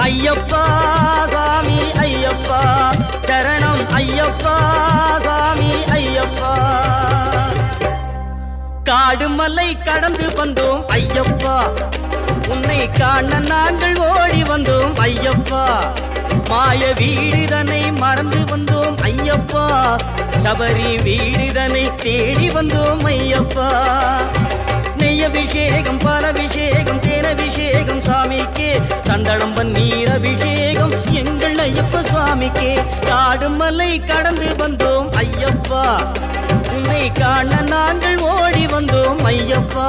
ஐயப்பா சாமி ஐயப்பா சரணம் ஐயப்பா சாமி ஐயப்பா காடு மலை கடந்து வந்தோம் ஐயப்பா உன்னை காண நாங்கள் ஓடி வந்தோம் ஐயப்பா மாய வீடுதனை மறந்து வந்தோம் ஐயப்பா சபரி வீடுதனை தேடி வந்தோம் ஐயப்பா நெய்யபிஷேகம் பாலபிஷேகம் தேனபிஷேகம் சாமிக்கே சந்தனம் பன்னீர் அபிஷேகம் எங்கள் ஐயப்ப சுவாமிக்கே காடு மலை கடந்து வந்தோம் ஐயப்பா உன்னை காண நாங்கள் ஓடி வந்தோம் ஐயப்பா